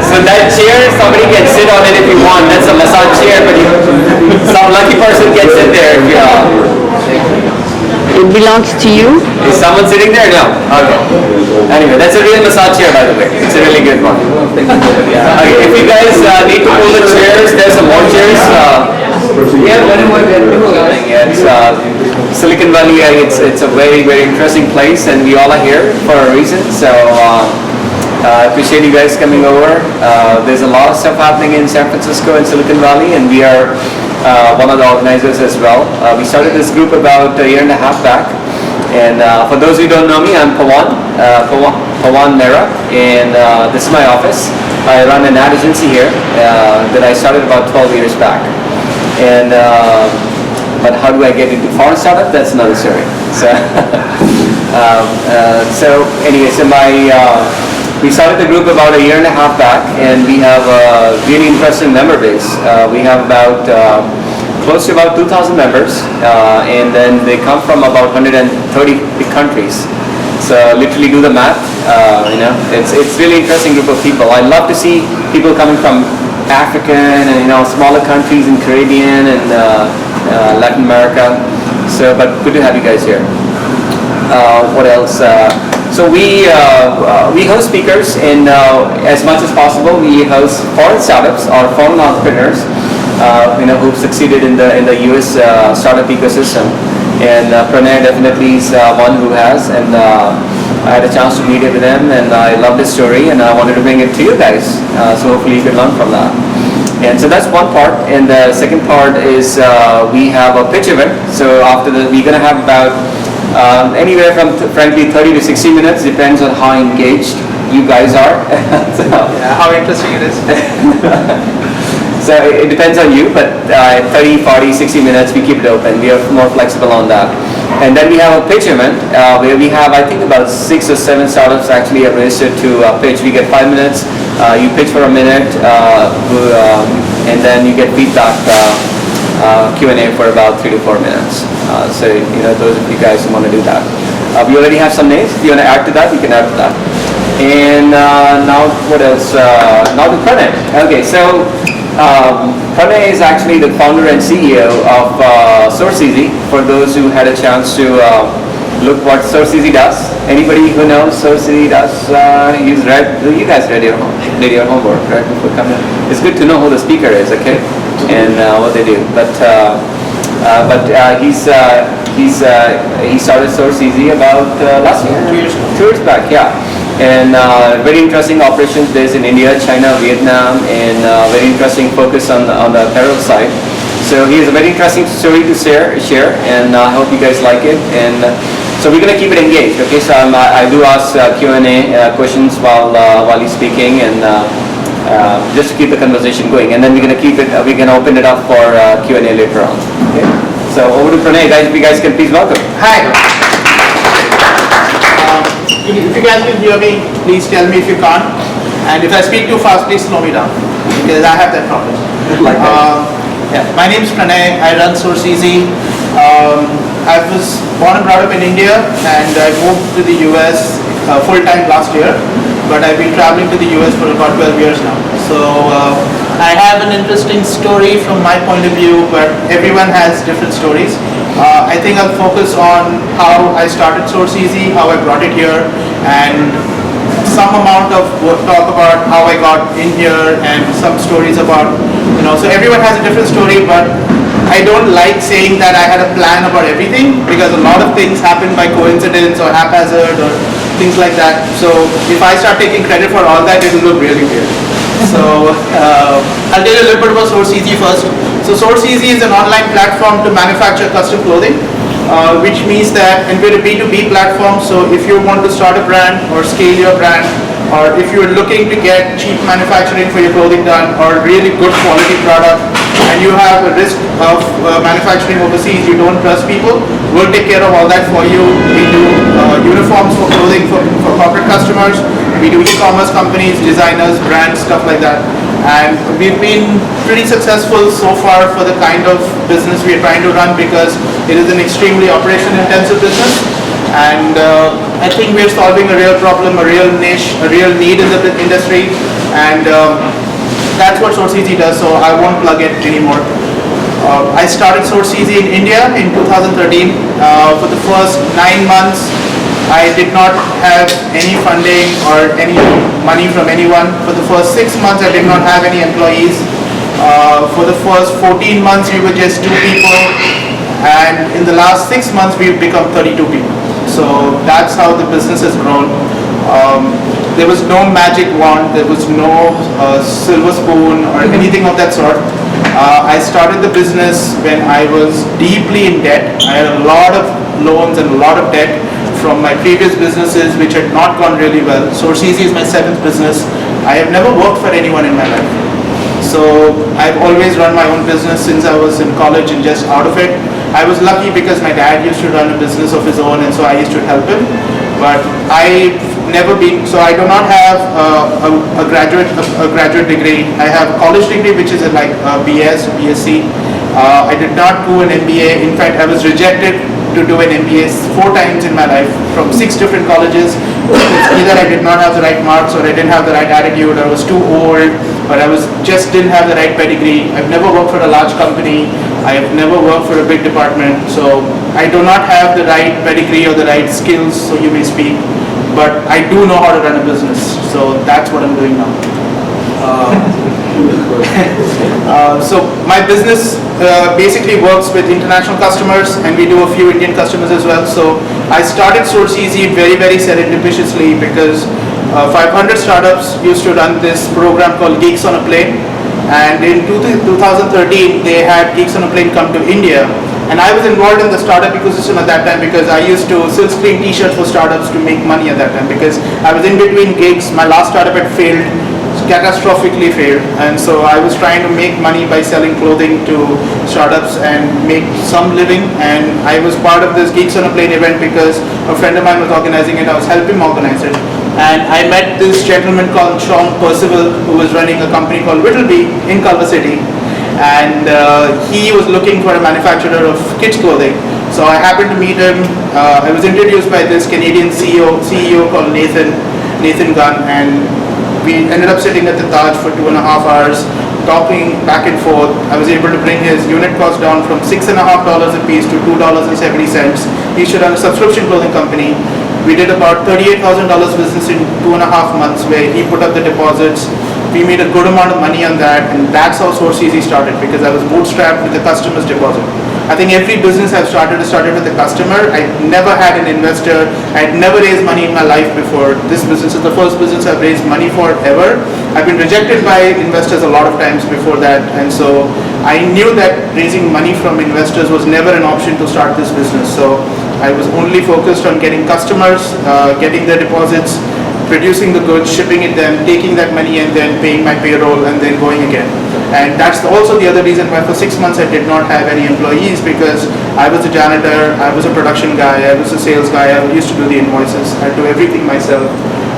So that chair, somebody can sit on it if you want. That's a massage chair, but some lucky person can sit there if you It belongs to you? Is someone sitting there? No. Okay. Anyway, that's a real massage chair, by the way. It's a really good one. Okay, if you guys need to pull the chairs, there's some more chairs. It's Silicon Valley. It's a very, very interesting place, and we all are here for a reason. So I appreciate you guys coming over. There's a lot of stuff happening in San Francisco and Silicon Valley, and we are one of the organizers as well. We started this group about a year and a half back, and for those who don't know me, I'm Pawan Mehra, and this is my office. I run an ad agency here that I started about 12 years back. And but how do I get into foreign startup? That's another story. So anyway, we started the group about a year and a half back, and we have a really interesting member base. We have about close to about 2,000 members, and then they come from about 130 countries. So literally do the math. It's really interesting group of people. I love to see people coming from African and smaller countries in Caribbean and Latin America. So, but good to have you guys here. What else? So we host speakers, and as much as possible we host foreign startups or foreign entrepreneurs, who've succeeded in the US startup ecosystem. And Pranay definitely is one who has, and I had a chance to meet with him, and I loved his story, and I wanted to bring it to you guys. So hopefully you can learn from that. And so that's one part, and the second part is we have a pitch event. So after we're going to have about anywhere from frankly 30 to 60 minutes, depends on how engaged you guys are. So, yeah, how interesting it is. So it depends on you, but 30, 40, 60 minutes, we keep it open. We are more flexible on that. And then we have a pitch event where we have, I think, about 6 or 7 startups actually are registered to pitch. We get 5 minutes, you pitch for a minute, and then you get feedback Q&A for about 3 to 4 minutes. So, those of you guys who want to do that. We already have some names. If you want to add to that, you can add to that. And now, what else? Now to Pranay. Okay, so Pranay is actually the founder and CEO of sourceeasy. For those who had a chance to look what sourceeasy does. Anybody who knows sourceeasy does, you guys read your homework, right? Before coming. It's good to know who the speaker is, okay, and what they do. But he started sourceeasy about last year, 2 years back, yeah. And very interesting operations based in India, China, Vietnam, and very interesting focus on the apparel side. So he has a very interesting story to share, and I hope you guys like it. And so we're going to keep it engaged, okay? So I do ask Q&A questions while he's speaking, and just to keep the conversation going. And then we're going to open it up for Q&A later on. Okay? So over to Pranay, guys. If you guys can please welcome. Hi. If you guys can hear me, please tell me if you can't. And if I speak too fast, please slow me down, because I have that problem. Like that. Yeah. My name is Pranay. I run sourceeasy. I was born and brought up in India, and I moved to the US full-time last year. But I've been traveling to the US for about 12 years now. So I have an interesting story from my point of view, but everyone has different stories. I think I'll focus on how I started sourceeasy, how I brought it here, and some amount of talk about how I got in here, and some stories about, so everyone has a different story, but I don't like saying that I had a plan about everything, because a lot of things happen by coincidence or haphazard or things like that. So if I start taking credit for all that, it will look really weird. So I'll tell you a little bit about sourceeasy first. So sourceeasy is an online platform to manufacture custom clothing, which means that, and we're a B2B platform, so if you want to start a brand or scale your brand, or if you're looking to get cheap manufacturing for your clothing done, or really good quality product, and you have a risk of manufacturing overseas, you don't trust people, we'll take care of all that for you. We do uniforms for clothing for corporate customers. We do e-commerce companies, designers, brands, stuff like that. And we've been pretty successful so far for the kind of business we are trying to run, because it is an extremely operation-intensive business. And I think we're solving a real problem, a real niche, a real need in the industry. and that's what sourceeasy does, so I won't plug it anymore. I started sourceeasy in India in 2013. For the first 9 months, I did not have any funding or any money from anyone. For the first 6 months, I did not have any employees. For the first 14 months, we were just 2 people, and in the last 6 months, we've become 32 people. So that's how the business has grown. There was no magic wand, there was no silver spoon or anything of that sort. I started the business when I was deeply in debt. I had a lot of loans and a lot of debt from my previous businesses which had not gone really well. sourceeasy is my 7th business. I have never worked for anyone in my life. So I've always run my own business since I was in college and just out of it. I was lucky because my dad used to run a business of his own, and so I used to help him. But I've never been, so I do not have a graduate degree. I have a college degree which is like a BS, BSc. I did not do an MBA. In fact, I was rejected to do an MBA 4 times in my life from 6 different colleges. Either I did not have the right marks, or I didn't have the right attitude, or I was too old, or I just didn't have the right pedigree. I've never worked for a large company. I have never worked for a big department. So I do not have the right pedigree or the right skills, so you may speak. But I do know how to run a business. So that's what I'm doing now. So my business basically works with international customers, and we do a few Indian customers as well. So I started sourceeasy very, very serendipitously because 500 startups used to run this program called Geeks on a Plane, and in 2013 they had Geeks on a Plane come to India, and I was involved in the startup ecosystem at that time because I used to silk screen t-shirts for startups to make money at that time, because I was in between gigs. My last startup had failed, catastrophically failed, and so I was trying to make money by selling clothing to startups and make some living. And I was part of this Geeks on a Plane event because a friend of mine was organizing it. I was helping him organize it, and I met this gentleman called Sean Percival, who was running a company called Whittleby in Culver City, and he was looking for a manufacturer of kids clothing. So I happened to meet him. I was introduced by this Canadian CEO called Nathan Gunn, and we ended up sitting at the Taj for 2.5 hours, talking back and forth. I was able to bring his unit cost down from $6.50 a piece to $2.70. He should run a subscription clothing company. We did about $38,000 business in 2.5 months, where he put up the deposits. We made a good amount of money on that, and that's how sourceeasy started, because I was bootstrapped with the customer's deposit. I think every business I've started with the customer. I never had an investor. I had never raised money in my life before. This business is the first business I've raised money for ever. I've been rejected by investors a lot of times before that, and so I knew that raising money from investors was never an option to start this business. So I was only focused on getting customers, getting their deposits, producing the goods, shipping it them, taking that money and then paying my payroll and then going again. And that's also the other reason why for 6 months I did not have any employees, because I was a janitor, I was a production guy, I was a sales guy, I used to do the invoices, I do everything myself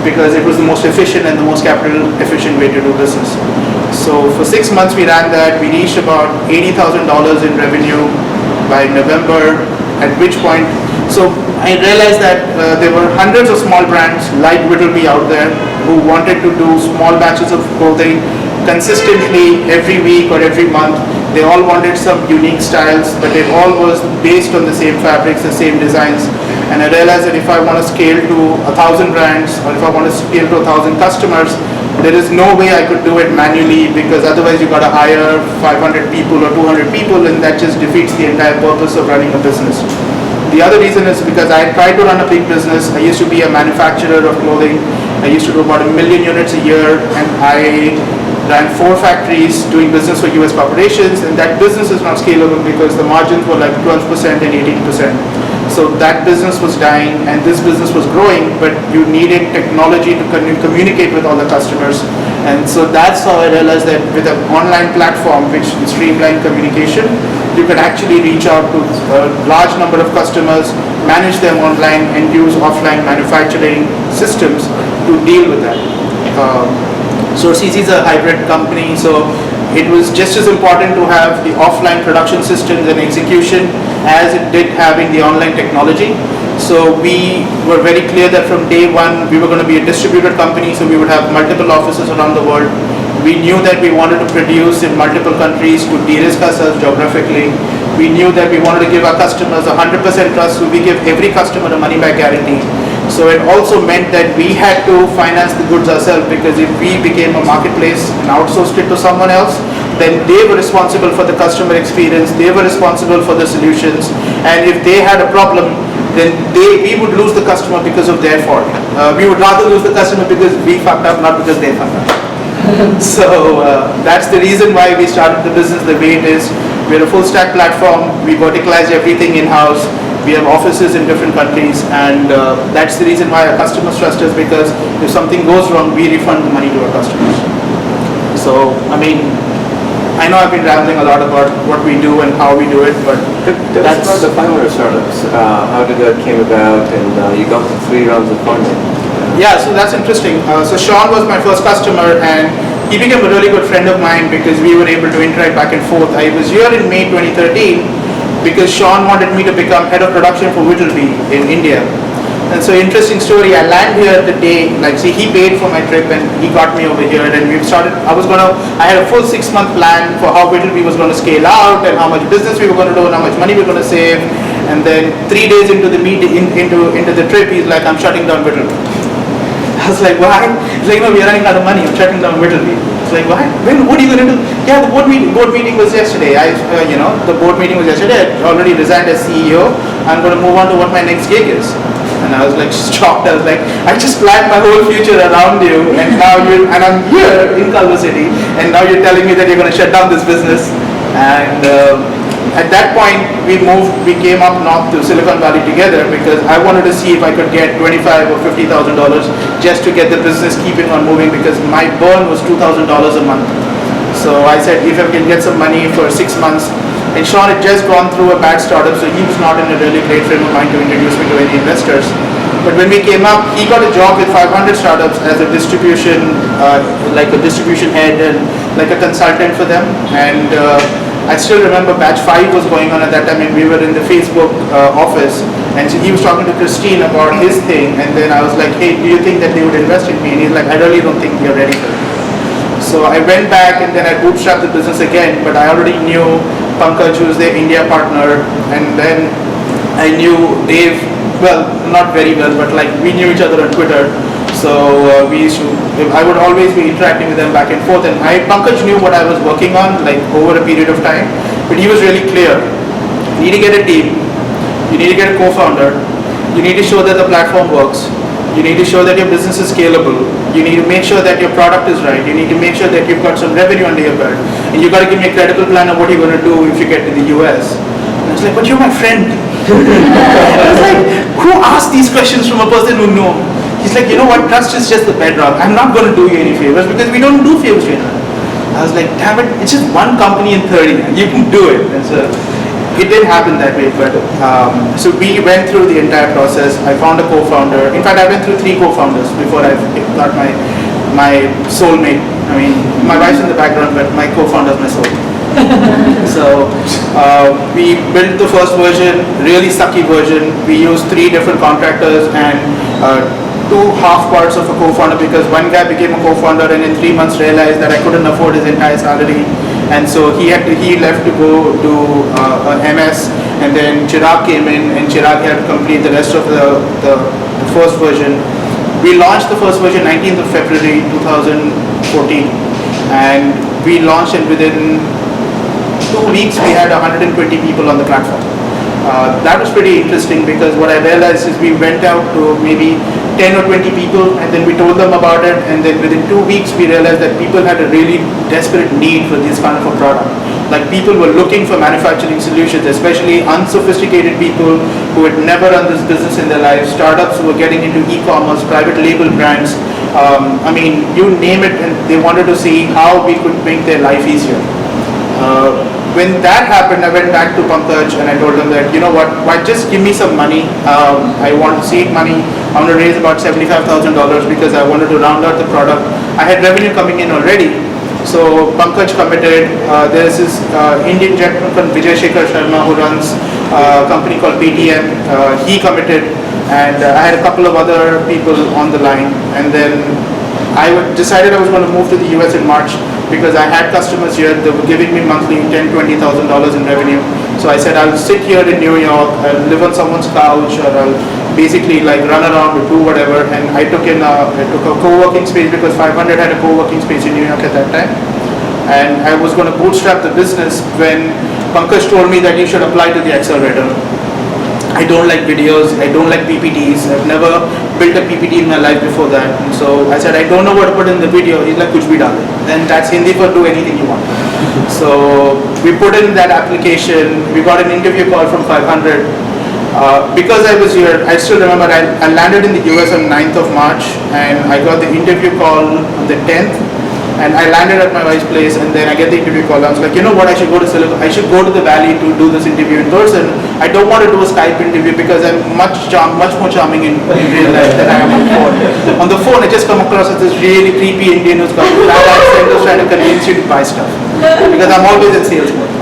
because it was the most efficient and the most capital efficient way to do business. So for 6 months we ran that. We reached about $80,000 in revenue by November, at which point, so I realized that there were hundreds of small brands like Whittleby out there who wanted to do small batches of clothing consistently every week or every month. They all wanted some unique styles, but it all was based on the same fabrics, the same designs. And I realized that if I want to scale to 1,000 brands, or if I want to scale to 1,000 customers, there is no way I could do it manually, because otherwise you got to hire 500 people or 200 people, and that just defeats the entire purpose of running a business. The other reason is because I tried to run a big business. I used to be a manufacturer of clothing. I used to do about 1 million units a year, and I ran 4 factories doing business for US corporations, and that business is not scalable because the margins were like 12% and 18%. So that business was dying and this business was growing, but you needed technology to communicate with all the customers. And so that's how I realized that with an online platform which streamlined communication, you could actually reach out to a large number of customers, manage them online, and use offline manufacturing systems to deal with that. sourceeasy is a hybrid company, so it was just as important to have the offline production systems and execution as it did having the online technology. So we were very clear that from day one we were going to be a distributed company, so we would have multiple offices around the world. We knew that we wanted to produce in multiple countries to de-risk ourselves geographically. We knew that we wanted to give our customers 100% trust, so we give every customer a money back guarantee. So it also meant that we had to finance the goods ourselves, because if we became a marketplace and outsourced it to someone else, then they were responsible for the customer experience, they were responsible for the solutions, and if they had a problem, then we would lose the customer because of their fault. We would rather lose the customer because we fucked up, not because they fucked up. So that's the reason why we started the business the way it is. We're a full stack platform, we verticalize everything in-house, we have offices in different countries, and that's the reason why our customers trust us, because if something goes wrong, we refund the money to our customers. So, I mean, I know I've been rambling a lot about what we do and how we do it, but That's about the 500 startups. How did that came about, and you got the 3 rounds of funding? yeah, so that's interesting. So Sean was my first customer, and he became a really good friend of mine because we were able to interact back and forth. I was here in May 2013 because Sean wanted me to become head of production for Whittleby in India. And so interesting story, I land here the day, he paid for my trip and he got me over here, and we've started, I had a full 6-month plan for how Whittleby was going to scale out and how much business we were going to do and how much money we were going to save. And then 3 days into the meeting, into the trip, he's like, I'm shutting down Whittleby. I was like, why? He's like, no, we're running out of money, I'm shutting down Whittleby. It's like, why? What are you going to do? Yeah, the board meeting was yesterday. The board meeting was yesterday. I already resigned as CEO. I'm going to move on to what my next gig is. And I was like shocked. I was like, I just planned my whole future around you, and now I'm here in Culver City, and now you're telling me that you're going to shut down this business. And at that point, we came up north to Silicon Valley together because I wanted to see if I could get $25,000 or $50,000 just to get the business keeping on moving, because my burn was $2,000 a month. So I said, if I can get some money for 6 months. And Sean had just gone through a bad startup, so he was not in a really great frame of mind to introduce me to any investors. But when we came up, he got a job with 500 startups as a distribution, like a distribution head and like a consultant for them. And I still remember batch 5 was going on at that time, and we were in the Facebook office, and so he was talking to Christine about his thing, and then I was like, hey, do you think that they would invest in me? And he's like, I really don't think we are ready for it. So I went back and then I bootstrapped the business again, but I already knew Pankaj, who was their India partner, and then I knew Dave, well, not very well, but we knew each other on Twitter. So I would always be interacting with them back and forth, and Pankaj knew what I was working on over a period of time, but he was really clear. You need to get a team, you need to get a co-founder, you need to show that the platform works, you need to show that your business is scalable, you need to make sure that your product is right, you need to make sure that you've got some revenue under your belt, and you got to give me a credible plan of what you're going to do if you get to the US. And I was like, but you're my friend. I was like, who asked these questions from a person who knows? He's like, you know what, trust is just the bedrock. I'm not going to do you any favors because we don't do favors to anyone. I was like, damn it, it's just one company in 30, you can do it. And so it didn't happen that way, but so we went through the entire process. I found a co-founder. In fact, I went through 3 co-founders before I got my soulmate. I mean, my wife's in the background, but my co-founder is my soulmate. So we built the first version, really sucky version. We used 3 different contractors and 2 half parts of a co-founder, because one guy became a co-founder and in 3 months realized that I couldn't afford his entire salary. And so he left to go do MS, and then Chirag came in, and Chirag had to complete the rest of the first version. We launched the first version 19th of February 2014, and we launched, and within 2 weeks we had 120 people on the platform. That was pretty interesting because what I realized is we went out to maybe 10 or 20 people, and then we told them about it, and then within 2 weeks we realized that people had a really desperate need for this kind of a product. People were looking for manufacturing solutions, especially unsophisticated people who had never run this business in their lives, startups who were getting into e-commerce, private label brands, I mean, you name it, and they wanted to see how we could make their life easier. When that happened, I went back to Pankaj and I told him that, you know what, why just give me some money. I want seed money. I want to raise about $75,000 because I wanted to round out the product. I had revenue coming in already. So Pankaj committed. There's this Indian gentleman called Vijay Shekhar Sharma who runs a company called PTM. He committed. and I had a couple of other people on the line, and then decided I was going to move to the US in March because I had customers here that were giving me monthly $10,000-$20,000 in revenue. So I said I'll sit here in New York, I'll live on someone's couch, or I'll basically like run around or do whatever. And I took a co-working space because 500 had a co-working space in New York at that time. And I was going to bootstrap the business when Pankaj told me that you should apply to the accelerator. I don't like videos, I don't like PPTs, I've never built a PPT in my life before that. And so I said, I don't know what to put in the video. He's like, kuch bhi dal de. Then that's Hindi for do anything you want. So we put in that application, we got an interview call from 500. Because I was here, I still remember I landed in the US on 9th of March, and I got the interview call on the 10th. And I landed at my wife's place, and then I get the interview call. I was like, you know what, I should go to the Valley to do this interview in person. I don't want to do a Skype interview because I'm much more charming in real life than I am on the phone. On the phone, I just come across as this really creepy Indian who's got a bad accent who's trying to convince you to buy stuff. Because I'm always in sales mode.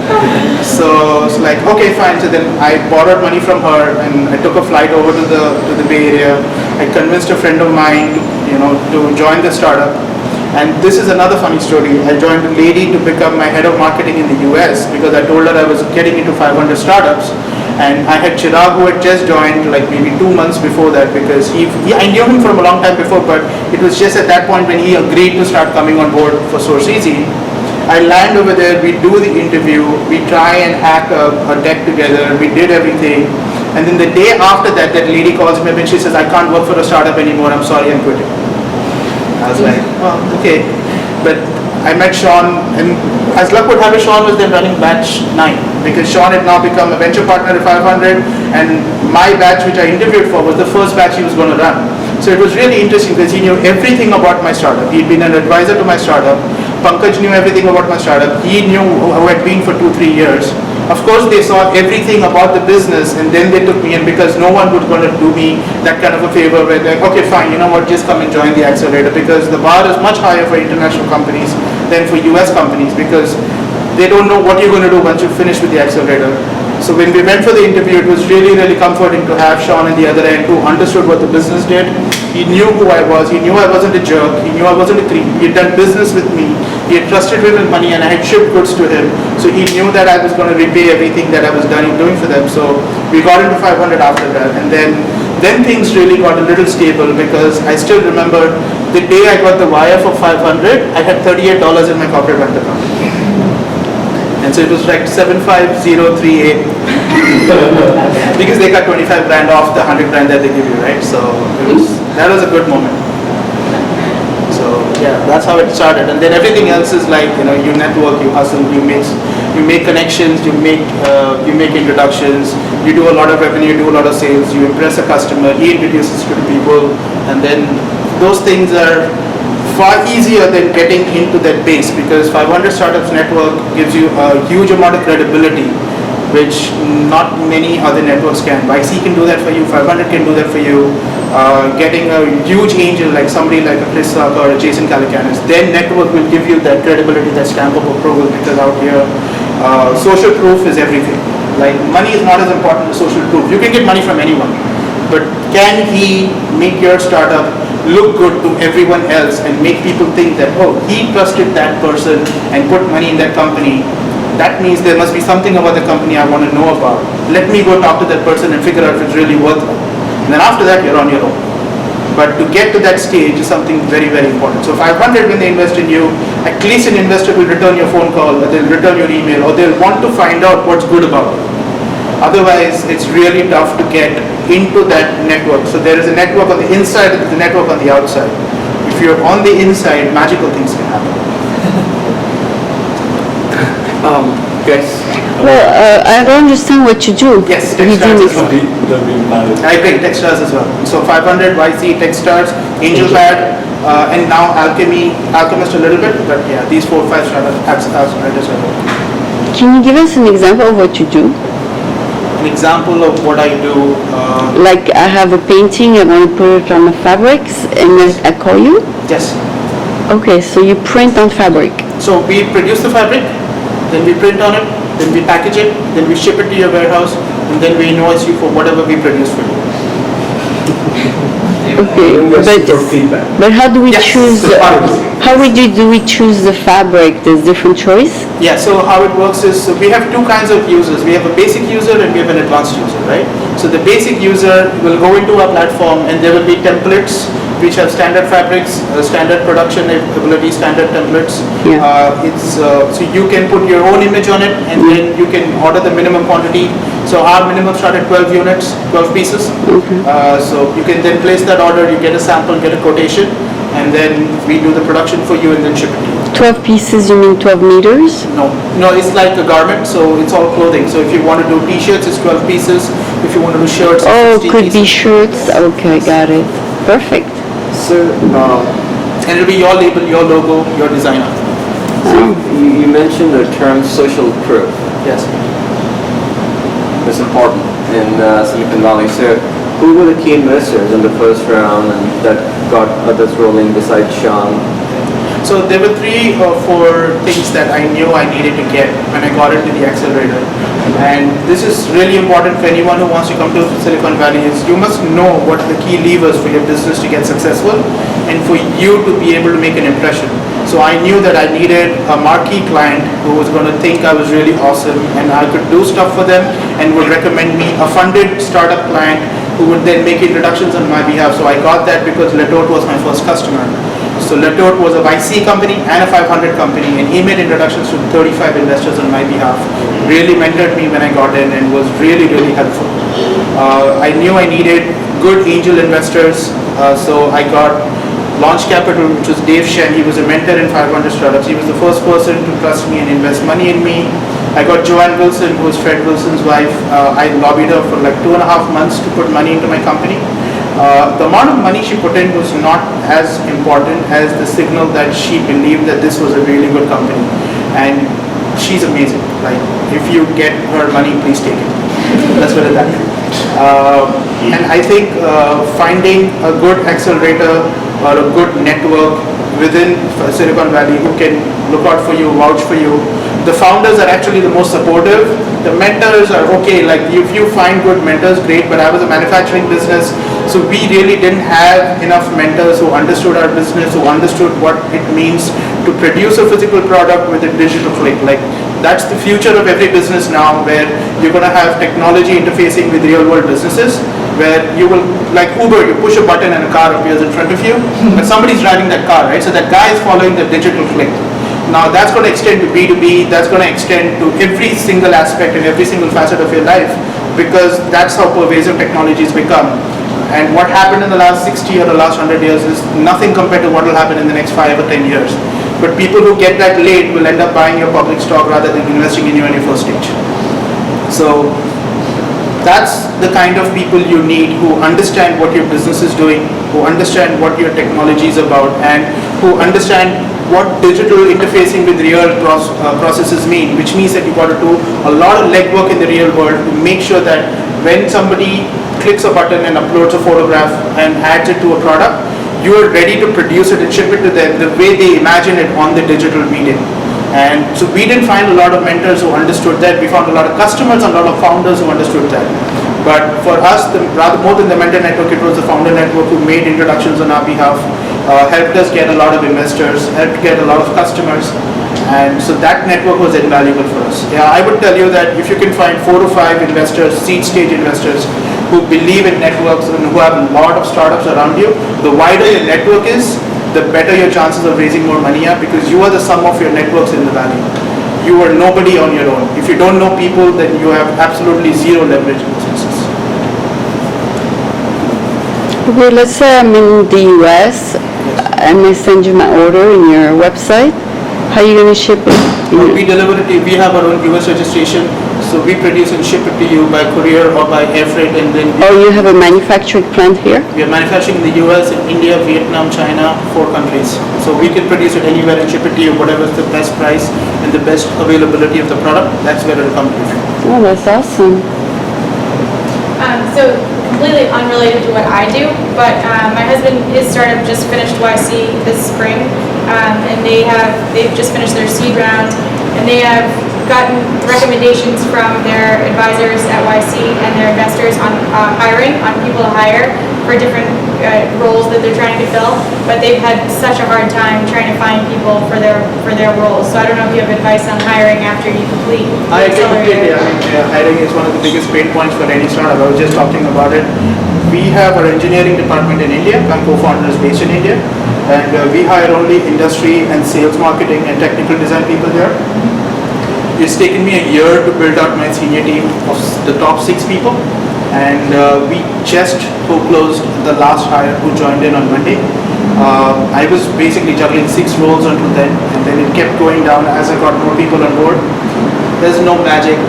So it's like, okay, fine. So then I borrowed money from her, and I took a flight over to the Bay Area. I convinced a friend of mine, to join the startup. And this is another funny story. I joined a lady to become my head of marketing in the US because I told her I was getting into 500 startups. And I had Chirag, who had just joined like maybe 2 months before that, because I knew him from a long time before, but it was just at that point when he agreed to start coming on board for sourceeasy. I land over there, we do the interview, we try and hack a deck together, we did everything. And then the day after that, that lady calls me up and she says, I can't work for a startup anymore, I'm sorry, I'm quitting. I was like, oh, okay. But I met Sean, and as luck would have it, Sean was then running batch 9 because Sean had now become a venture partner at 500, and my batch, which I interviewed for, was the first batch he was going to run. So it was really interesting because he knew everything about my startup. He'd been an advisor to my startup. Pankaj knew everything about my startup. He knew who I'd been for 2-3 years. Of course, they saw everything about the business, and then they took me in because no one would going to do me that kind of a favor where they're like, okay, fine, you know what, just come and join the accelerator, because the bar is much higher for international companies than for US companies because they don't know what you're going to do once you finish with the accelerator. So when we went for the interview, it was really, really comforting to have Sean on the other end who understood what the business did. He knew who I was. He knew I wasn't a jerk. He knew I wasn't a creep. He had done business with me. He had trusted me with money, and I had shipped goods to him. So he knew that I was going to repay everything that I was doing for them. So we got into 500 after that. And then things really got a little stable because I still remember the day I got the wire for 500, I had $38 in my corporate bank account. And so it was like 75038 because they got 25 grand off the 100 grand that they give you, right? So that was a good moment. So yeah, that's how it started. And then everything else is like, you network, you hustle, you make connections, you make introductions, you do a lot of revenue, you do a lot of sales, you impress a customer, he introduces to people, and then those things are far easier than getting into that base because 500 Startups Network gives you a huge amount of credibility, which not many other networks can. YC can do that for you, 500 can do that for you. Getting a huge angel like somebody like a Chris Suck or a Jason Calacanis, then network will give you that credibility, that stamp of approval, because out here, social proof is everything. Like money is not as important as social proof. You can get money from anyone, but can he make your startup look good to everyone else and make people think that, oh, he trusted that person and put money in that company? That means there must be something about the company I want to know about. Let me go talk to that person and figure out if it's really worth it. And then after that, you're on your own. But to get to that stage is something very, very important. So 500, when they invest in you, at least an investor will return your phone call, or they'll return your email, or they'll want to find out what's good about it. Otherwise, it's really tough to get into that network. So there is a network on the inside and the network on the outside. If you're on the inside, magical things can happen. Yes. Well, I don't understand what you do. Yes, Techstars as well. Don't be married. I agree, Techstars as well. So 500, YC, Techstars, AngelPad, and now Alchemist a little bit, but yeah, these 4 or 5 startups are Can you give us an example of what you do? an example of what I do. Like I have a painting, I want to put it on the fabrics, and then I call you? Yes. Okay, so you print on fabric. So we produce the fabric, then we print on it, then we package it, then we ship it to your warehouse, and then we invoice you for whatever we produce for you. Okay, but how do we Yes, choose, so do we choose the fabric? There's different choice? Yeah, so how it works is, so we have two kinds of users. We have a basic user and we have an advanced user, right? So the basic user will go into our platform and there will be templates which have standard fabrics, standard production ability, standard templates. Yeah. So you can put your own image on it and then you can order the minimum quantity. So our minimum start at 12 units, 12 pieces. So you can then place that order, you get a sample, get a quotation, and then we do the production for you and then ship it to you. 12 pieces, you mean 12 meters? No, it's like a garment, so it's all clothing. So if you want to do t-shirts, it's 12 pieces. If you want to do shirts, Oh, it's 60 could be pieces. shirts. Okay, got it. Perfect. So, And it'll be your label, your logo, your designer. you mentioned the term social proof. Yes. It's important in Silicon Valley. So, who were the key investors in the first round and that got others rolling besides Sean? So there were 3 or 4 things that I knew I needed to get when I got into the accelerator. And this is really important for anyone who wants to come to Silicon Valley is you must know what the key levers for your business to get successful and for you to be able to make an impression. So I knew that I needed a marquee client who was going to think I was really awesome and I could do stuff for them and would recommend me a funded startup client who would then make introductions on my behalf. So I got that because Letote was my first customer. So Letote was a YC company and a 500 company and he made introductions to 35 investors on my behalf. Really mentored me when I got in and was really, really helpful. I knew I needed good angel investors. So I got Launch Capital, which was Dave Shen. He was a mentor in 500 startups. He was the first person to trust me and invest money in me. I got Joanne Wilson, who was Fred Wilson's wife. I lobbied her for like 2.5 months to put money into my company. The amount of money she put in was not as important as the signal that she believed that this was a really good company. And she's amazing. Like, if you get her money, please take it. Let's put it that way. And I think finding a good accelerator or a good network within Silicon Valley who can look out for you, vouch for you. The founders are actually the most supportive. The mentors are okay, like if you find good mentors, great, but I was a manufacturing business, so we really didn't have enough mentors who understood our business, who understood what it means to produce a physical product with a digital click. Like, that's the future of every business now, where you're going to have technology interfacing with real world businesses, where you will, like Uber, you push a button and a car appears in front of you, but somebody's driving that car, right? So that guy is following the digital click. Now that's going to extend to B2B, that's going to extend to every single aspect and every single facet of your life, because that's how pervasive technologies become. And what happened in the last 60 or the last 100 years is nothing compared to what will happen in the next 5 or 10 years. But people who get that late will end up buying your public stock rather than investing in you in your first stage. So that's the kind of people you need who understand what your business is doing, who understand what your technology is about, and who understand what digital interfacing with real processes mean, which means that you've got to do a lot of legwork in the real world to make sure that when somebody clicks a button and uploads a photograph and adds it to a product, you are ready to produce it and ship it to them the way they imagine it on the digital medium. And so we didn't find a lot of mentors who understood that. We found a lot of customers and a lot of founders who understood that. But for us, rather more than the mentor network, it was the founder network who made introductions on our behalf, helped us get a lot of investors, helped get a lot of customers. And so that network was invaluable for us. Yeah, I would tell you that if you can find 4 to 5 investors, seed stage investors, who believe in networks and who have a lot of startups around you, the wider your network is, the better your chances of raising more money are, because you are the sum of your networks in the valley. You are nobody on your own. If you don't know people, then you have absolutely zero leverage in businesses. Okay, let's say I'm in the US. I'm going to send you my order in your website. How are you going to ship it? We deliver it. We have our own US registration, so we produce and ship it to you by courier or by air freight, and then You have a manufacturing plant here? we are manufacturing in the US, in India, Vietnam, China, 4 countries. So we can produce it anywhere and ship it to you, whatever is the best price and the best availability of the product. That's where it will come to you. Oh, that's awesome. So completely unrelated to what I do, but my husband, his startup just finished YC this spring, and they've just finished their seed round, and they have gotten recommendations from their advisors at YC and their investors on hiring, on people to hire for different roles that they're trying to fill, but they've had such a hard time trying to find people for their roles. So I don't know if you have advice on hiring after you complete the I agree completely. accelerator. I mean, hiring is one of the biggest pain points for any startup. I was just talking about it. We have our engineering department in India. I'm co-founder is based in India, and we hire only industry and sales, marketing, and technical design people here. It's taken me a year to build out my senior team of the top 6 people, and we just closed the last hire who joined in on Monday. I was basically juggling 6 roles until then, and then it kept going down as I got more people on board. There's no magic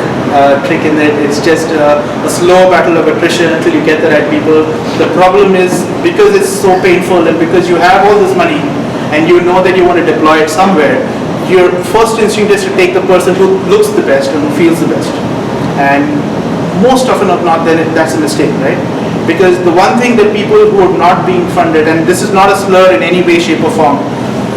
trick in it. It's just a slow battle of attrition until you get the right people. The problem is, because it's so painful and because you have all this money and you know that you want to deploy it somewhere, your first instinct is to take the person who looks the best and who feels the best. And most often or not, then that's a mistake, right? Because the one thing that people who are not being funded, and this is not a slur in any way, shape or form,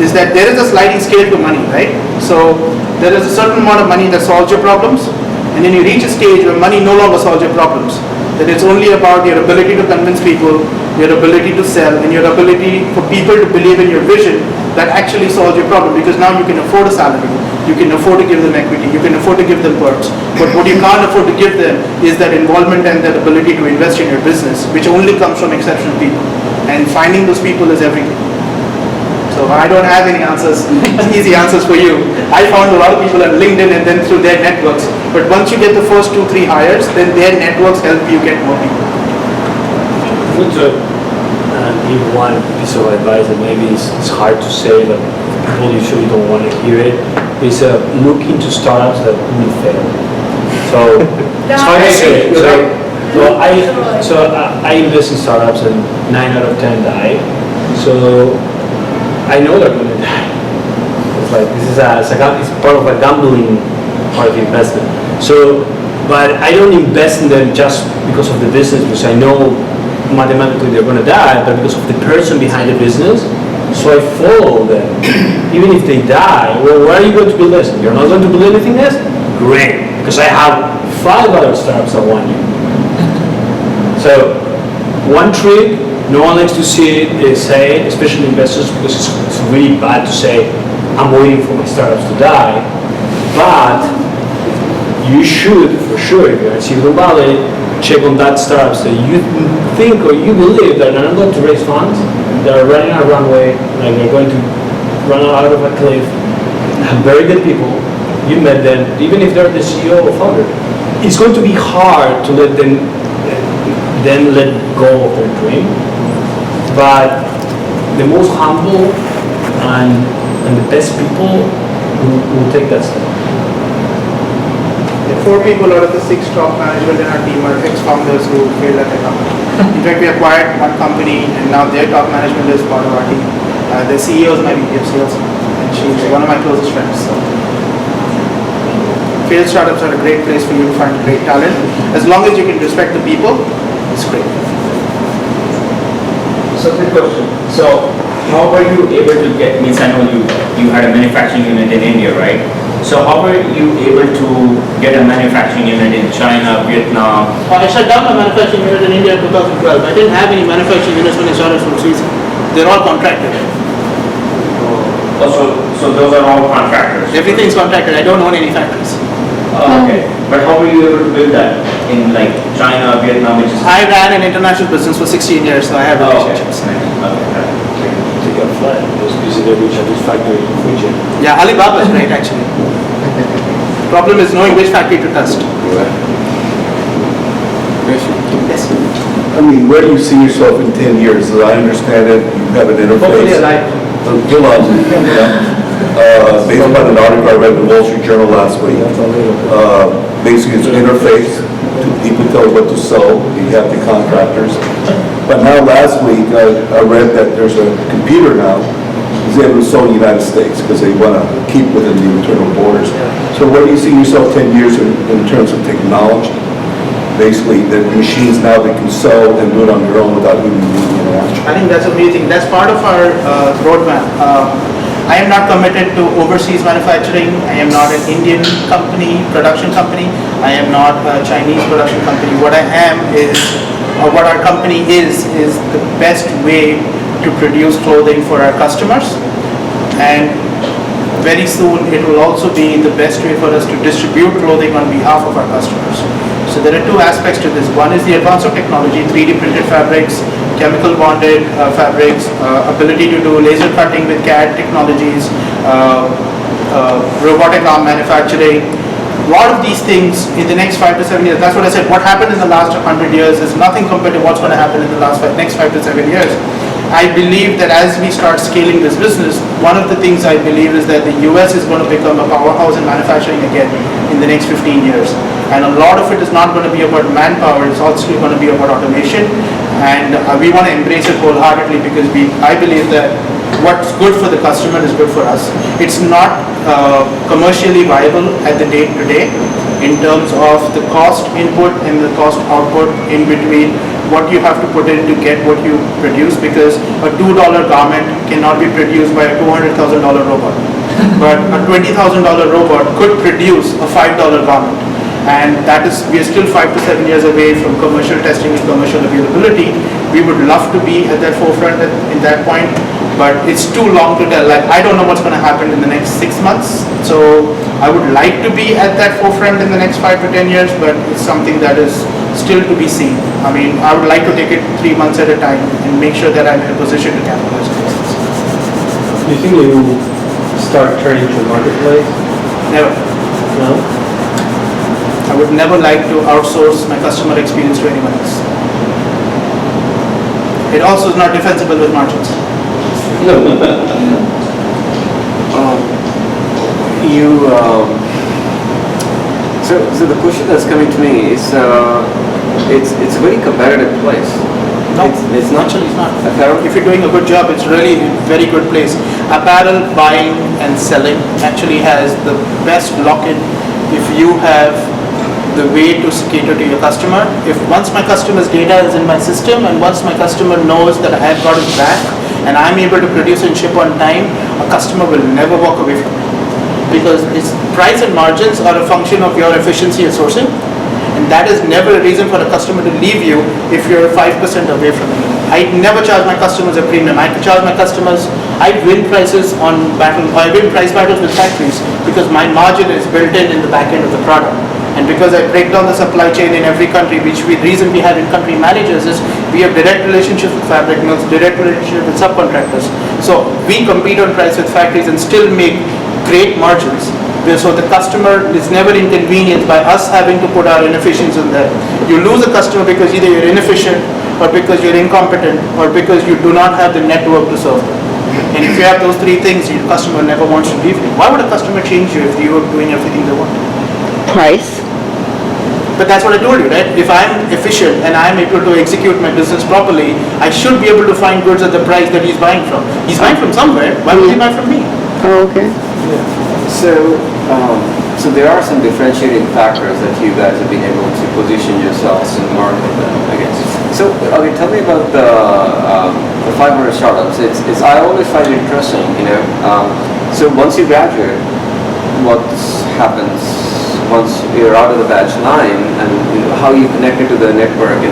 is that there is a sliding scale to money, right? So there is a certain amount of money that solves your problems, and then you reach a stage where money no longer solves your problems. That it's only about your ability to convince people, your ability to sell, and your ability for people to believe in your vision that actually solves your problem, because now you can afford a salary, you can afford to give them equity, you can afford to give them perks, but what you can't afford to give them is that involvement and that ability to invest in your business, which only comes from exceptional people, and finding those people is everything. So I don't have any answers, easy answers for you. I found a lot of people on LinkedIn and then through their networks, but once you get the first 2-3 hires, then their networks help you get more people. Good to give one piece of advice that maybe it's hard to say, but people usually don't want to hear it, is look into startups that will fail. So it's hard to say. So I invest in startups and 9 out of 10 die. So I know they're going to die. It's like it's part of a gambling part of the investment. So, but I don't invest in them just because of the business, because I know mathematically they're going to die, but because of the person behind the business. So I follow them. Even if they die, well, where are you going to build this? You're not going to build anything else? Great, because I have 5 other startups that want you. So one trick, no one likes to see it, is say, especially investors, because it's really bad to say, I'm waiting for my startups to die, but you should, for sure, if you're in Silicon Valley, check on that startups that you think or you believe that are not going to raise funds, that are running a runway, like they're going to run out of a cliff, have very good people, you met them, even if they're the CEO or founder. It's going to be hard to let them let go of their dream, but the most humble and the best people will take that step. 4 people out of the 6 top management in our team are ex-founders who failed at the company. In fact, we acquired one company and now their top management is part of our team. The CEO is my VP of sales and she's one of my closest friends. So, failed startups are a great place for you to find great talent. As long as you can respect the people, it's great. So quick question. So how were you able to get, means I know you had a manufacturing unit in India, right? So how were you able to get a manufacturing unit in China, Vietnam? I shut down my manufacturing unit in India in 2012. I didn't have any manufacturing units when I started sourceeasy. They're all contracted. So those are all contractors? Everything's contracted. I don't own any factories. Okay. But how were you able to build that in like China, Vietnam, which is... I ran an international business for 16 years, so I have relationships. Okay. Take a flight, just visit every Chinese factory in Fuji. Yeah, Alibaba is great actually. Problem is knowing which factory to trust. Yes. I mean, where do you see yourself in 10 years? As I understand it, you have an interface. Hopefully alive. You're alive, yeah. Based upon an article I read in the Wall Street Journal last week. Basically, it's an interface to people tell you what to sell. You have the contractors. But now last week, I read that there's a computer now is able to sell in the United States because they want to keep within the internal borders. So where do you see yourself 10 years in terms of technology? Basically, the machines now that can sell and do it on their own without even needing interaction. I think that's amazing. That's part of our roadmap. I am not committed to overseas manufacturing. I am not an Indian company, production company. I am not a Chinese production company. What I am is, or what our company is the best way to produce clothing for our customers. And very soon it will also be the best way for us to distribute clothing on behalf of our customers. So there are two aspects to this. One is the advance of technology, 3D printed fabrics, chemical bonded fabrics, ability to do laser cutting with CAD technologies, robotic arm manufacturing. A lot of these things in the next 5 to 7 years, that's what I said, what happened in the last 100 years is nothing compared to what's going to happen in the next 5 to 7 years. I believe that as we start scaling this business, one of the things I believe is that the US is going to become a powerhouse in manufacturing again in the next 15 years. And a lot of it is not going to be about manpower, it's also going to be about automation. And we want to embrace it wholeheartedly because I believe that what's good for the customer is good for us. It's not commercially viable at the day to day in terms of the cost input and the cost output in between what you have to put in to get what you produce, because a $2 garment cannot be produced by a $200,000 robot. But a $20,000 robot could produce a $5 garment. And that is, we are still 5 to 7 years away from commercial testing and commercial availability. We would love to be at that forefront in that point, but it's too long to tell. Like, I don't know what's going to happen in the next 6 months. So I would like to be at that forefront in the next 5 to 10 years, but it's something that is still to be seen. I mean, I would like to take it 3 months at a time and make sure that I'm in a position to capitalize on this. Do you think you start turning to the marketplace? Never. No? I would never like to outsource my customer experience to anyone else. It also is not defensible with margins. So the question that's coming to me is, it's a very competitive place. No, it's not. actually it's not. Apparel? If you're doing a good job, it's really a very good place. Apparel buying and selling actually has the best lock-in if you have the way to cater to your customer. If once my customer's data is in my system and once my customer knows that I have got his back and I'm able to produce and ship on time, a customer will never walk away from me. Because its price and margins are a function of your efficiency at sourcing. And that is never a reason for a customer to leave you if you're 5% away from me. I never charge my customers a premium. I charge my customers, I win prices on I win price battles with factories because my margin is built in the back end of the product. And because I break down the supply chain in every country, the reason we have in-country managers is we have direct relationships with fabric mills, direct relationships with subcontractors. So we compete on price with factories and still make great margins. So the customer is never inconvenienced by us having to put our inefficiencies in there. You lose a customer because either you're inefficient or because you're incompetent or because you do not have the network to serve them. And if you have those three things, your customer never wants to leave you. Why would a customer change you if you are doing everything they want? Price? But that's what I told you, right? If I'm efficient and I'm able to execute my business properly, I should be able to find goods at the price that he's buying from. He's buying from somewhere. Why would he buy from me? Oh, okay. So there are some differentiating factors that you guys have been able to position yourselves in the market against. So, okay, tell me about the 500 startups. I always find it interesting, so once you graduate, what happens once you're out of the batch line, and how you connect it to the network,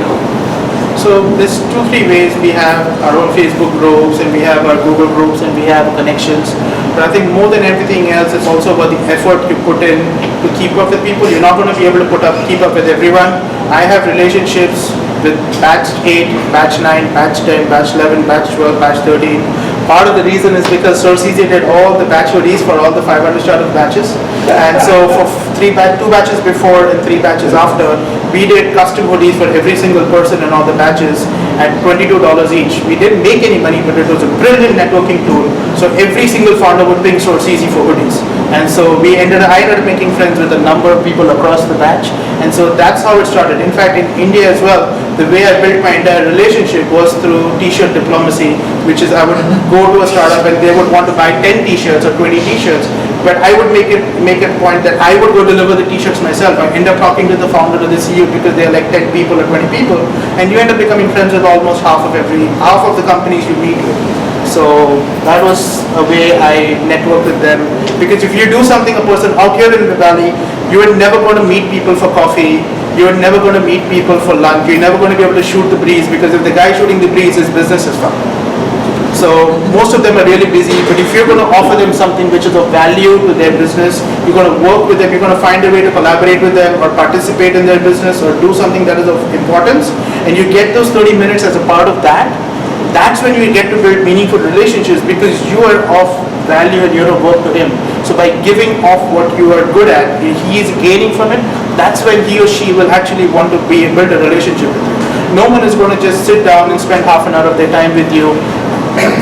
So there's 2-3 ways. We have our own Facebook groups and we have our Google groups and we have connections. But I think more than everything else, it's also about the effort you put in to keep up with people. You're not going to be able to keep up with everyone. I have relationships with batch 8, batch 9, batch 10, batch 11, batch 12, batch 13. Part of the reason is because sourceeasy did all the batch hoodies for all the 500 startup batches. And so for 2 batches before and 3 batches after, we did custom hoodies for every single person in all the batches at $22 each. We didn't make any money, but it was a brilliant networking tool. So every single founder would think sourceeasy for hoodies. And so I ended up making friends with a number of people across the batch. And so that's how it started. In fact, in India as well, the way I built my entire relationship was through t-shirt diplomacy, which is I would go to a startup and they would want to buy 10 t-shirts or 20 t-shirts, but I would make it a point that I would go deliver the t-shirts myself. I end up talking to the founder or the CEO because they're like 10 people or 20 people, and you end up becoming friends with almost half of the companies you meet with. So that was a way I networked with them. Because if you do something, a person out here in the valley, you are never going to meet people for coffee. You're never going to meet people for lunch. You're never going to be able to shoot the breeze, because if the guy shooting the breeze, his business is fucked. So most of them are really busy, but if you're going to offer them something which is of value to their business, you're going to work with them, you're going to find a way to collaborate with them or participate in their business or do something that is of importance, and you get those 30 minutes as a part of that, that's when you get to build meaningful relationships, because you are of value and you're of work to him. So by giving off what you are good at, he is gaining from it, that's when he or she will actually want to build a relationship with you. No one is going to just sit down and spend half an hour of their time with you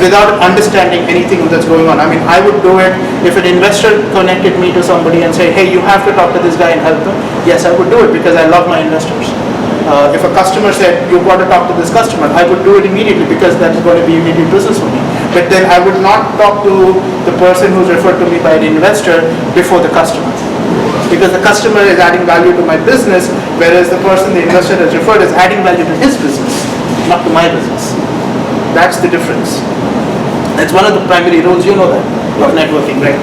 without understanding anything that's going on. I mean, I would do it if an investor connected me to somebody and say, hey, you have to talk to this guy and help him. Yes, I would do it because I love my investors. If a customer said, you've got to talk to this customer, I would do it immediately because that is going to be immediate business for me. But then I would not talk to the person who's referred to me by an investor before the customer. Because the customer is adding value to my business, whereas the person the investor has referred is adding value to his business, not to my business. That's the difference. That's one of the primary rules, you know that, of networking, right?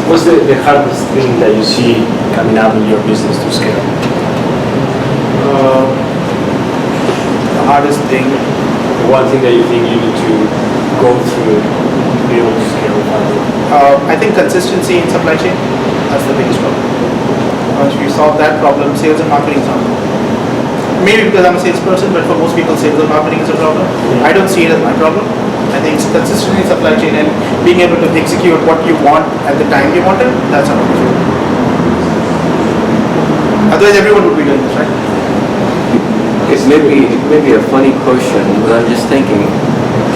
What's the hardest thing that you see coming up in your business to scale? The hardest thing. The one thing that you think you need to go through to be able to scale further? I think consistency in supply chain, that's the biggest problem. Once we solve that problem, sales and marketing is not a problem. Maybe because I'm a salesperson, but for most people, sales and marketing is a problem. I don't see it as my problem. I think it's consistency in supply chain and being able to execute what you want at the time you want it, that's our problem. Otherwise, everyone would be doing this, right? It may be a funny question, but I'm just thinking,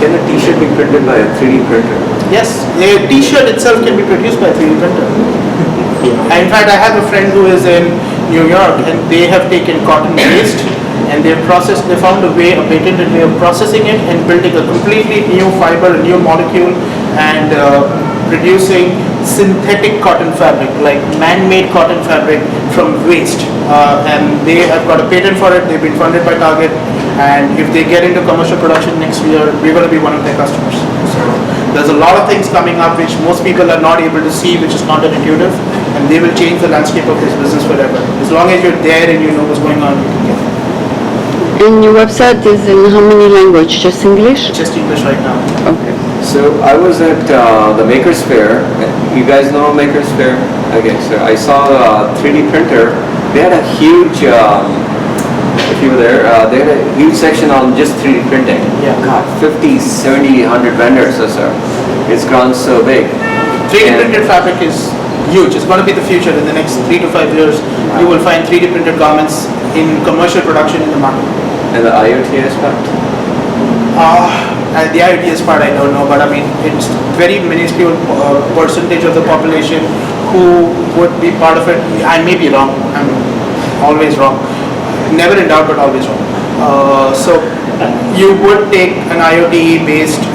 can a t-shirt be printed by a 3D printer? Yes, a t-shirt itself can be produced by a 3D printer. In fact, I have a friend who is in New York, and they have taken cotton waste and they found a patented way of processing it and building a completely new fiber, a new molecule, and producing synthetic cotton fabric, like man-made cotton fabric from waste. And they have got a patent for it, they've been funded by Target, and if they get into commercial production next year, we're going to be one of their customers. So there's a lot of things coming up which most people are not able to see, which is counterintuitive, and they will change the landscape of this business forever. As long as you're there and you know what's going on, you can get it. And your website is in how many languages? Just English? Just English right now. Okay. So I was at the Makers Fair. You guys know Makers Fair? Okay, so I saw a 3D printer. They had a huge, if you were there, they had a huge section on just 3D printing. Yeah. God, 50, 70, 100 vendors or so. It's grown so big. 3D And- printed fabric is huge. It's going to be the future. In the next 3 to 5 years, you will find 3D printed garments in commercial production in the market. And the IoT aspect? And the IoT part I don't know, but I mean, it's very minuscule percentage of the population who would be part of it. I may be wrong. I'm always wrong. Never in doubt, but always wrong. So you would take an IoT-based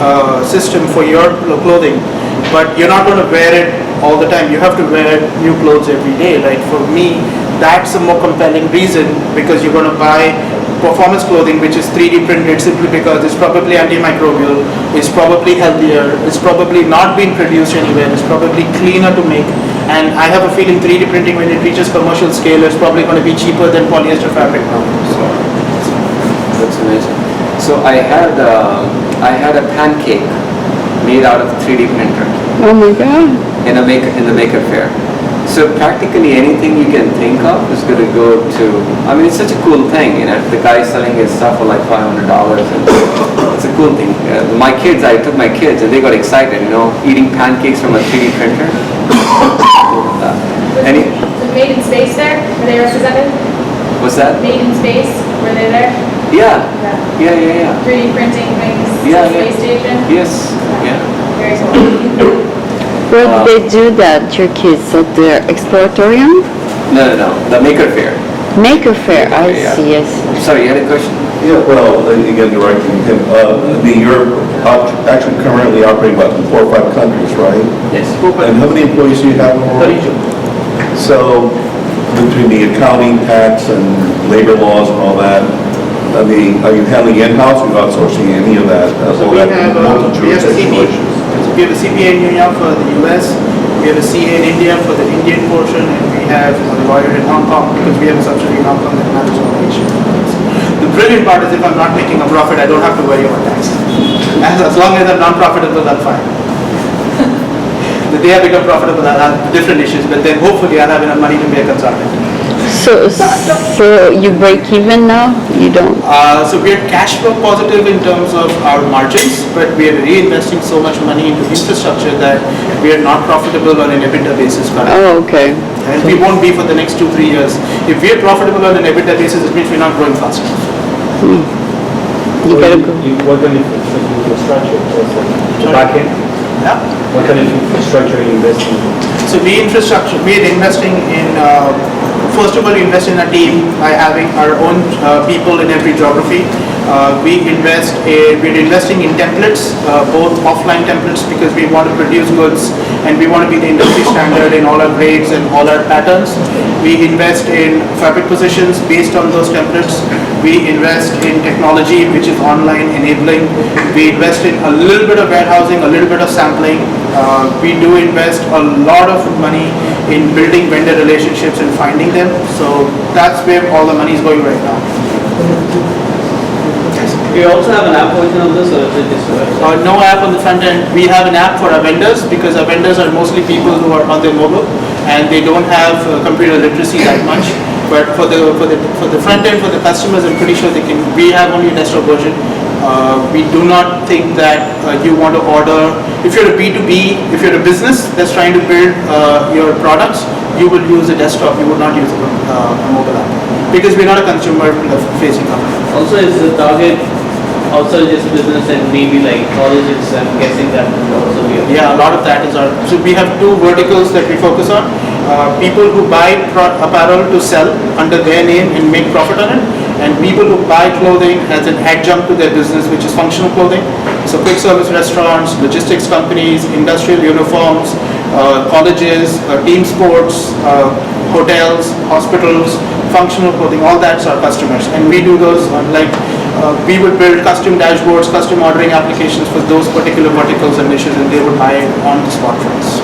system for your clothing, but you're not going to wear it all the time. You have to wear new clothes every day, right? For me, that's a more compelling reason, because you're going to buy performance clothing which is 3D printed simply because it's probably antimicrobial, it's probably healthier, it's probably not being produced anywhere, it's probably cleaner to make, and I have a feeling 3D printing, when it reaches commercial scale, is probably going to be cheaper than polyester fabric now. So That's amazing. So I had a pancake made out of 3D printer Oh my God. in the Maker Fair. So practically anything you can think of is going to go to, I mean, it's such a cool thing, you know, the guy selling his stuff for like $500, and it's a cool thing. My kids, I took my kids and they got excited, you know, eating pancakes from a 3D printer. Any, Was Made in Space there? Were they represented? what's that? Made in Space, were they there? Yeah, Yeah. yeah. 3D printing things, Yeah, space station? Yes, yeah. Very cool. Where did they do that, your kids? At the Exploratorium? No, the Maker Fair. Maker Fair, I Yeah. see, yes. Sorry, you had a question? Yeah, well, again, directing him, you're actually currently operating about in 4 or 5 countries, right? Yes. And how many employees do you have in the world? 32. So, between the accounting, tax, and labor laws and all that, I mean, are you handling in-house or outsourcing any of that? So All we that have a multi-jurisdictional CPA. issues? So we have a CPA in New York for the US, we have a CA in India for the Indian portion, and we have a lawyer in Hong Kong because we have a subsidiary in Hong Kong that manages all the issues. The brilliant part is if I'm not making a profit, I don't have to worry about tax. As long as I'm non-profitable, I'm fine. The day I become profitable, I'll have different issues, but then hopefully I'll have enough money to be a consultant. So you break even now? You don't? So we are cash flow positive in terms of our margins, but we are reinvesting so much money into infrastructure that we are not profitable on an EBITDA basis currently. Oh, okay. And we won't be for the next 2-3 years. If we are profitable on an EBITDA basis, it means we're not growing fast enough. You gotta go. What kind of infrastructure? Sorry? Backend? Yeah. What kind of infrastructure are you investing in? So we are investing in, first of all, we invest in a team by having our own people in every geography. We're investing in templates, both offline templates because we want to produce goods and we want to be the industry standard in all our grades and all our patterns. We invest in fabric positions based on those templates. We invest in technology which is online enabling. We invest in a little bit of warehousing, a little bit of sampling. We do invest a lot of money in building vendor relationships and finding them. So that's where all the money is going right now. Do you also have an app version of this, or is it just a website? No app on the front end. We have an app for our vendors because our vendors are mostly people who are on their mobile and they don't have computer literacy that much. But for the front end, for the customers, I'm pretty sure they can. We have only a desktop version. We do not think that you want to order. If you're a B2B, if you're a business that's trying to build your products, you will use a desktop. You would not use a mobile app because we're not a consumer-facing company. Also, is the target also just business and maybe like colleges? I'm guessing that will also be. Yeah, a lot of that is our. So we have two verticals that we focus on. People who buy apparel to sell under their name and make profit on it, and people who buy clothing as an adjunct to their business, which is functional clothing. So quick service restaurants, logistics companies, industrial uniforms, colleges, team sports, hotels, hospitals, functional clothing, all that's our customers. And we do those we would build custom dashboards, custom ordering applications for those particular verticals and niches, and they would buy it on the spot for us.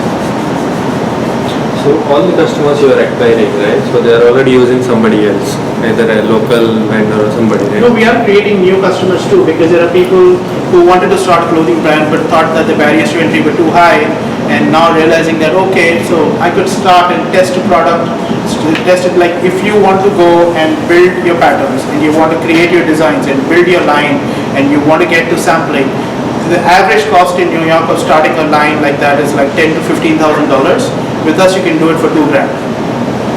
So all the customers you are acquiring, right? So they are already using somebody else, either a local vendor or somebody, right? No, we are creating new customers too because there are people who wanted to start a clothing brand but thought that the barriers to entry were too high, and now realizing that okay, so I could start and test a product, test it. Like if you want to go and build your patterns and you want to create your designs and build your line and you want to get to sampling, the average cost in New York of starting a line like that is like $10,000 to $15,000. With us, you can do it for $2,000.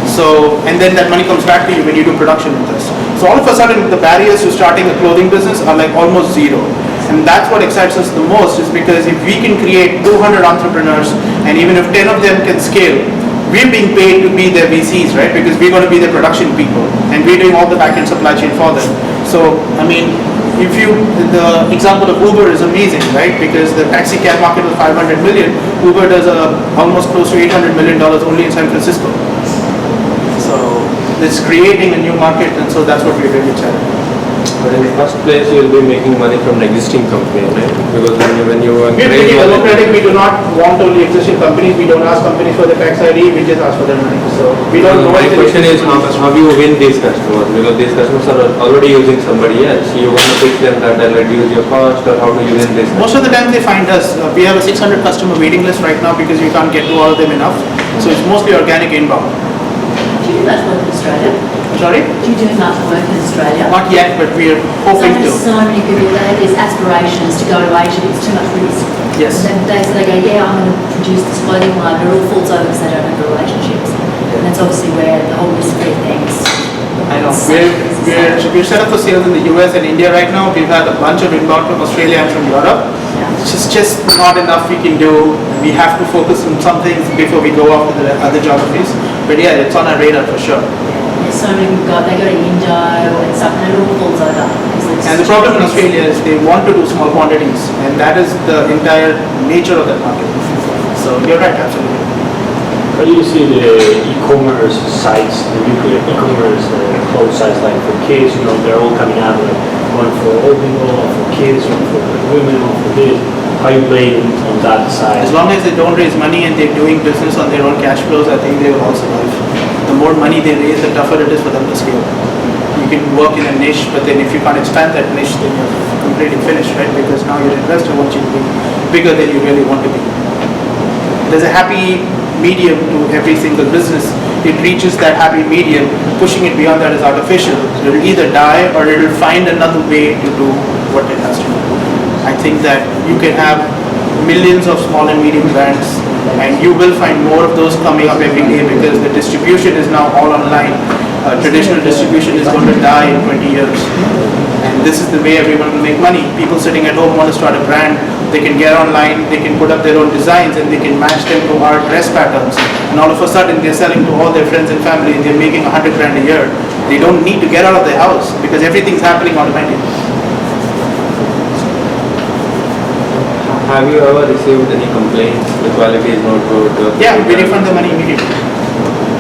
So, and then that money comes back to you when you do production with us. So all of a sudden, the barriers to starting a clothing business are like almost zero. And that's what excites us the most is because if we can create 200 entrepreneurs and even if 10 of them can scale, we're being paid to be their VCs, right? Because we're going to be their production people and we're doing all the back-end supply chain for them. So, I mean, the example of Uber is amazing, right? Because the taxi cab market was 500 million. Uber does almost close to $800 million only in San Francisco. So it's creating a new market, and so that's what we're really excited about. But in the first place, you will be making money from an existing company, right? Because when you We're pretty democratic. We do not want only existing companies. We don't ask companies for their tax ID. We just ask for their money. So we don't know. My question is how you win these customers? Because these customers are already using somebody else. You want to pitch them that they'll reduce your cost, or how do you win this? Most of the time they find us. We have a 600 customer waiting list right now because we can't get to all of them enough. So it's mostly organic inbound. Do you do much work in Australia? Sorry? Do you do much work in Australia? Not yet, but we're hoping to. So many people, they have these aspirations to go to Asia, it's too much risk. Yes. And then they go, yeah, I'm going to produce this clothing line, but it all falls over because they don't have the relationships. And that's obviously where the whole risk-free things. I know. We're set up for sales in the US and India right now. We've had a bunch of inbound from Australia and from Europe. It's just not enough we can do. We have to focus on some things before we go off to the other geographies. But yeah, it's on our radar for sure. There's so many people they go to Indo and stuff, and it all falls over. And the problem in Australia is they want to do small quantities, and that is the entire nature of that market. So you're right, absolutely. How do you see the e-commerce sites, the new e-commerce clothes sites, like for kids, they're all coming out, like one for old people, one for kids, one for women, one for this. How you play on that side? As long as they don't raise money and they're doing business on their own cash flows, I think they will all survive. The more money they raise, the tougher it is for them to scale. You can work in a niche, but then if you can't expand that niche, then you're completely finished, right? Because now your investor wants you to be bigger than you really want to be. There's a happy medium to every single business. It reaches that happy medium. Pushing it beyond that is artificial. It will either die or it will find another way to do what it has to do. I think that you can have millions of small and medium brands, and you will find more of those coming up every day because the distribution is now all online. Traditional distribution is going to die in 20 years. And this is the way everyone will make money. People sitting at home want to start a brand. They can get online, they can put up their own designs, and they can match them to our dress patterns. And all of a sudden, they're selling to all their friends and family, and they're making 100 grand a year. They don't need to get out of their house because everything's happening automatically. Have you ever received any complaints? The quality is not good? Yeah, we refund the money immediately.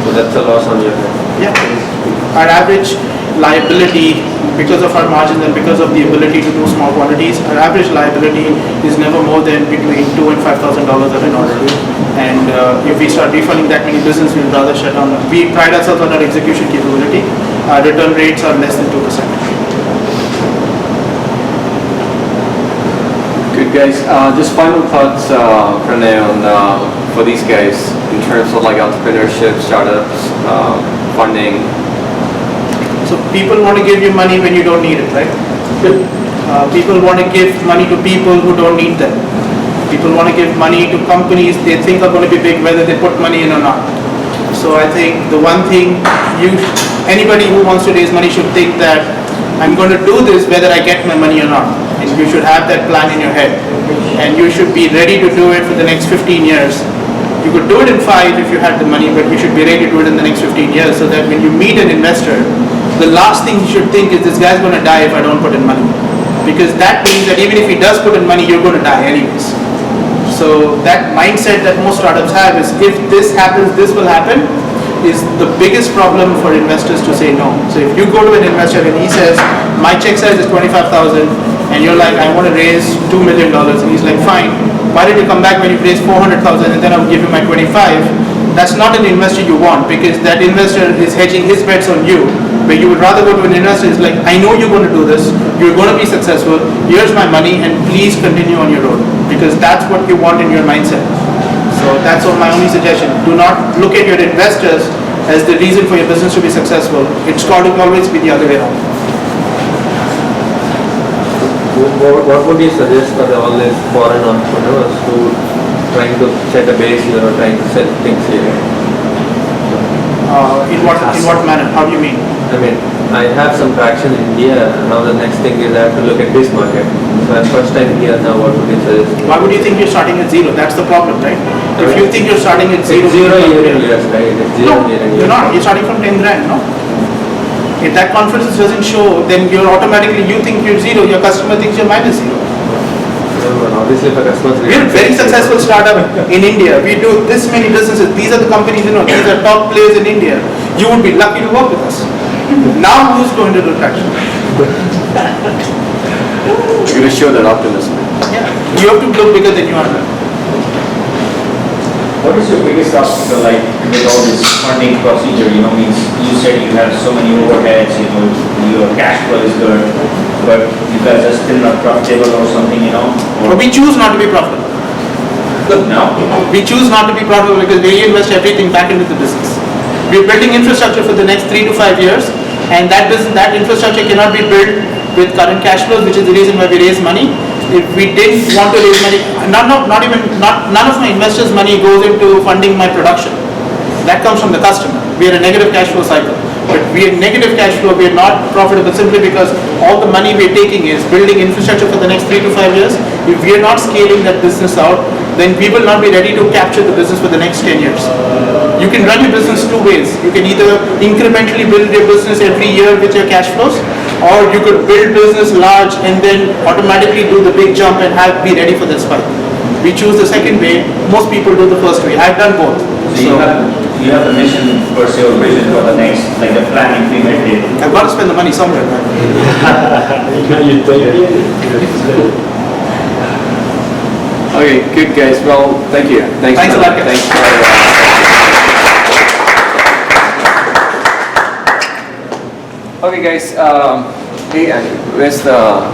So that's a loss on your head. Yeah. Our average liability, because of our margins and because of the ability to do small quantities, our average liability is never more than between $2,000 and $5,000 of an order. And if we start refunding that many business, we'd rather shut down. We pride ourselves on our execution capability. Our return rates are less than 2%. Good guys. Just final thoughts, Pranay, on for these guys in terms of like entrepreneurship, startups, funding. So people want to give you money when you don't need it, right? People want to give money to people who don't need them. People want to give money to companies they think are going to be big whether they put money in or not. So I think the one thing anybody who wants to raise money should think that I'm going to do this whether I get my money or not. And you should have that plan in your head. And you should be ready to do it for the next 15 years. You could do it in 5 if you had the money, but you should be ready to do it in the next 15 years so that when you meet an investor, the last thing you should think is this guy's going to die if I don't put in money. Because that means that even if he does put in money, you're going to die anyways. So that mindset that most startups have is if this happens, this will happen, is the biggest problem for investors to say no. So if you go to an investor and he says, my check size is 25,000 and you're like, I want to raise $2 million, and he's like, fine, why did you come back when you've raised 400,000 and then I'll give you my 25? That's not an investor you want because that investor is hedging his bets on you. Where you would rather go to an investor is like, I know you're going to do this, you're going to be successful, here's my money and please continue on your road. Because that's what you want in your mindset. So that's all my only suggestion. Do not look at your investors as the reason for your business to be successful. It's got to always be the other way around. What would you suggest for all these foreign entrepreneurs who trying to set a base here or trying to set things here? In what manner? How do you mean? I mean, I have some traction in India. Now the next thing is I have to look at this market. So I'm first time here now. What would you suggest? Why would you think you're starting at zero? That's the problem, right? If you think you're starting at zero, It's zero year in US, right? It's zero no, year in US. you're not. You're starting from 10 grand, no? If that confidence doesn't show, then you're automatically, you think you're zero, your customer thinks you're minus zero. Obviously, for customers, We're a very successful startup in India. We do this many businesses. These are the companies, these are top players in India. You would be lucky to work with us. Now who's going to do traction? You're going to show that optimism. Yeah. You have to look bigger than you are now. What is your biggest obstacle like with all this funding procedure? Means you said you have so many overheads, your cash flow is good, but you guys are still not profitable or something, But we choose not to be profitable. No? We choose not to be profitable because we invest everything back into the business. We're building infrastructure for the next 3 to 5 years, and that infrastructure cannot be built with current cash flows, which is the reason why we raise money. If we didn't want to raise money, none of my investors' money goes into funding my production. That comes from the customer. We are a negative cash flow cycle. But we are negative cash flow, we are not profitable simply because all the money we are taking is building infrastructure for the next 3 to 5 years. If we are not scaling that business out, then we will not be ready to capture the business for the next 10 years. You can run your business 2 ways. You can either incrementally build your business every year with your cash flows, or you could build business large and then automatically do the big jump and be ready for the spike. We choose the second way. Most people do the first way. I've done both. So you have the mission for your vision for the next, like the plan implemented. I've got to spend the money somewhere, man. You take it. Okay, good guys, well, thank you. Thanks a lot, guys. Thanks for, Okay guys, hey, where's the